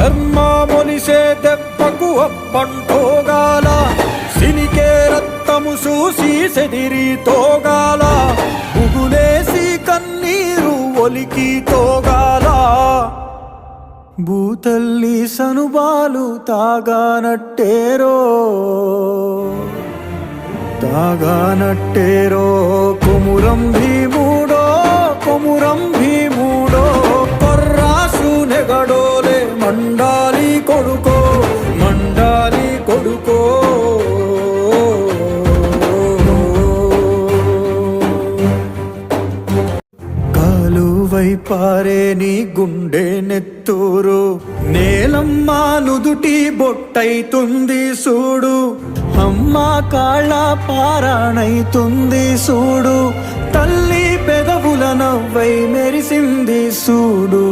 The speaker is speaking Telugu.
చర్మ మొలిసే దెబ్బకు అప్పంటోగాల సినికే రక్తము చూసి సెదిరి తోగాల ఉగులేసి కన్నీరు ఒలికి తోగాల భూతల్లి సనుబాలు తాగానట్టేరో కొమురం భీముడో కొర్రాసు నెగడోలే మండాలి కొడుకో కాలువై పారే నీ గుండె నెత్తూరు నేలమ్మా నుదుటి బొట్టైతుంది సూడు అమ్మ కాళ్ళ పారాణైతుంది సూడు తల్లి పెదవుల నవ్వై మెరిసింది సూడు